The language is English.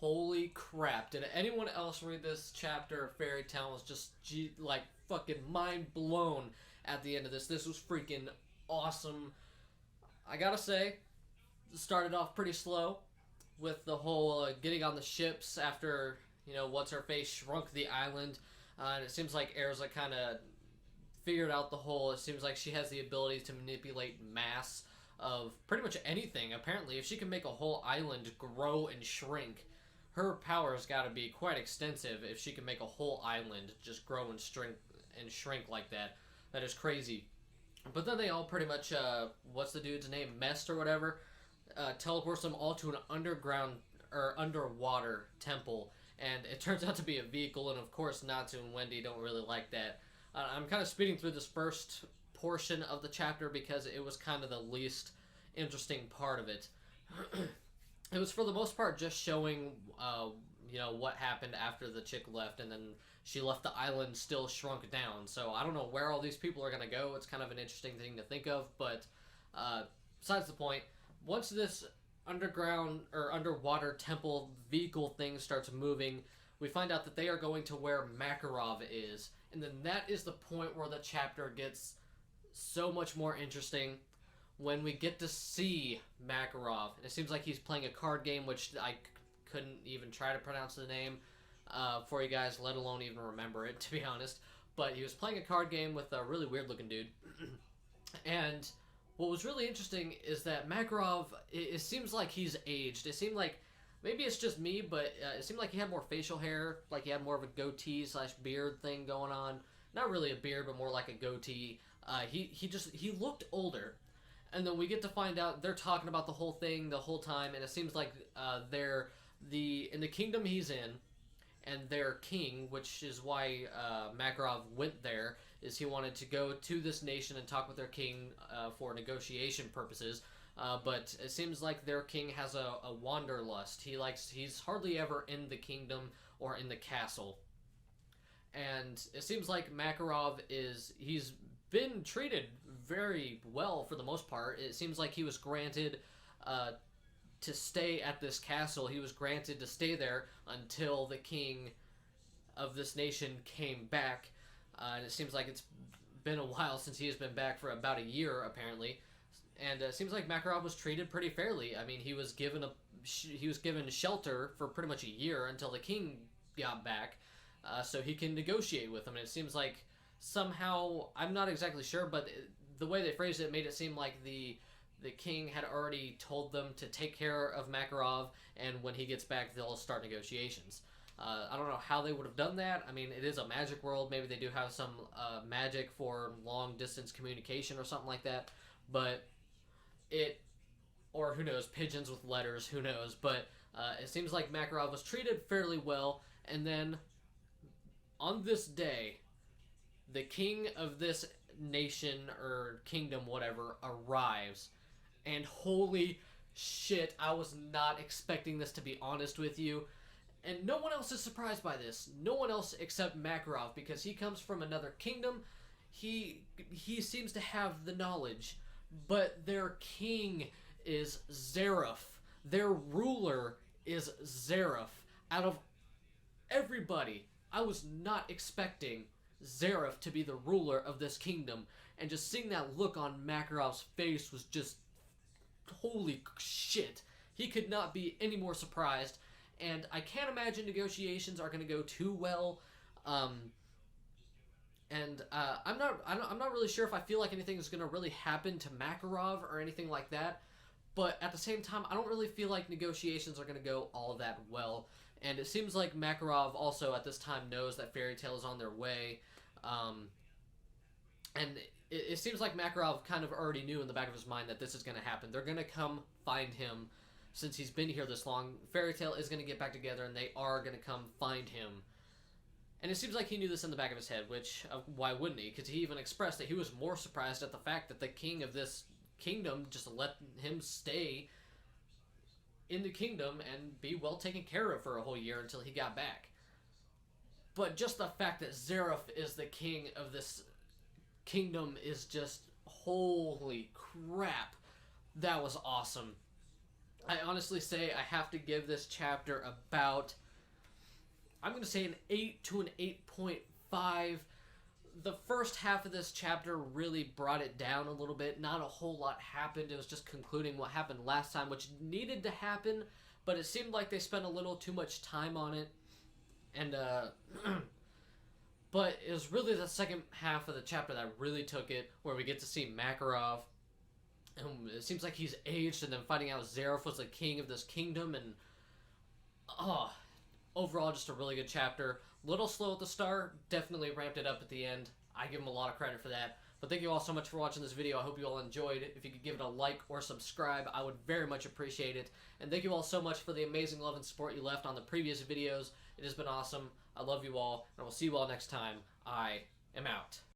holy crap. Did anyone else read this chapter? Fairy Tale was just like fucking mind blown at the end of this. This was freaking awesome. I gotta say, it started off pretty slow with the whole getting on the ships after, what's her face shrunk the island. And it seems like Erza kind of figured out the whole, it seems like she has the ability to manipulate mass of pretty much anything. Apparently, if she can make a whole island grow and shrink, her power's got to be quite extensive if she can make a whole island just grow and shrink like that. That is crazy. But then they all pretty much, what's the dude's name? Mest or whatever, teleports them all to an underground or underwater temple. And it turns out to be a vehicle, and of course Natsu and Wendy don't really like that. I'm kind of speeding through this first portion of the chapter because it was kind of the least interesting part of it. It was for the most part just showing, what happened after the chick left, and then she left the island still shrunk down. So I don't know where all these people are going to go. It's kind of an interesting thing to think of, but besides the point, once this underground or underwater temple vehicle thing starts moving, we find out that they are going to where Makarov is, and then that is the point where the chapter gets so much more interesting when we get to see Makarov. It seems like he's playing a card game, which I couldn't even try to pronounce the name for you guys, let alone even remember it, to be honest. But he was playing a card game with a really weird looking dude. And what was really interesting is that Makarov, it seems like he's aged. It seemed like, maybe it's just me, but it seemed like he had more facial hair, like he had more of a goatee / beard thing going on. Not really a beard, but more like a goatee. He looked older. And then we get to find out they're talking about the whole thing the whole time, and it seems like they're in the kingdom he's in, and their king, which is why Makarov went there, is he wanted to go to this nation and talk with their king for negotiation purposes. But it seems like their king has a wanderlust. He's hardly ever in the kingdom or in the castle. And it seems like Makarov he's been treated very well for the most part. It seems like he was granted to stay at this castle. He was granted to stay there until the king of this nation came back. And it seems like it's been a while since he has been back, for about a year apparently. And it seems like Makarov was treated pretty fairly. I mean, he was given shelter for pretty much a year until the king got back, so he can negotiate with him. And it seems like somehow, I'm not exactly sure, but the way they phrased it made it seem like the king had already told them to take care of Makarov, and when he gets back, they'll start negotiations. I don't know how they would have done that. I mean, it is a magic world. Maybe they do have some magic for long-distance communication or something like that. But or who knows, pigeons with letters, who knows. But it seems like Makarov was treated fairly well. And then, on this day, the king of this nation or kingdom, whatever, arrives. And holy shit, I was not expecting this, to be honest with you. And no one else is surprised by this. No one else except Makarov, because he comes from another kingdom. He seems to have the knowledge. But their king is Zeref. Their ruler is Zeref. Out of everybody, I was not expecting Zeref to be the ruler of this kingdom. And just seeing that look on Makarov's face was just, holy shit. He could not be any more surprised. And I can't imagine negotiations are going to go too well. I'm not really sure if I feel like anything is going to really happen to Makarov or anything like that. But at the same time, I don't really feel like negotiations are going to go all that well. And it seems like Makarov also at this time knows that Fairy Tail is on their way. And it seems like Makarov kind of already knew in the back of his mind that this is going to happen. They're going to come find him. Since he's been here this long, Fairy Tail is going to get back together, and they are going to come find him. And it seems like he knew this in the back of his head, which, why wouldn't he? Because he even expressed that he was more surprised at the fact that the king of this kingdom just let him stay in the kingdom and be well taken care of for a whole year until he got back. But just the fact that Zeref is the king of this kingdom is just, holy crap, that was awesome. I honestly say I have to give this chapter about, I'm going to say an 8 to an 8.5. The first half of this chapter really brought it down a little bit. Not a whole lot happened. It was just concluding what happened last time, which needed to happen, but it seemed like they spent a little too much time on it. And, but it was really the second half of the chapter that really took it, where we get to see Makarov. And it seems like he's aged, and then finding out Zeref was the king of this kingdom, and overall just a really good chapter. Little slow at the start, definitely ramped it up at the end. I give him a lot of credit for that. But thank you all so much for watching this video. I hope you all enjoyed it. If you could give it a like or subscribe, I would very much appreciate it. And thank you all so much for the amazing love and support you left on the previous videos. It has been awesome. I love you all, and I will see you all next time. I am out.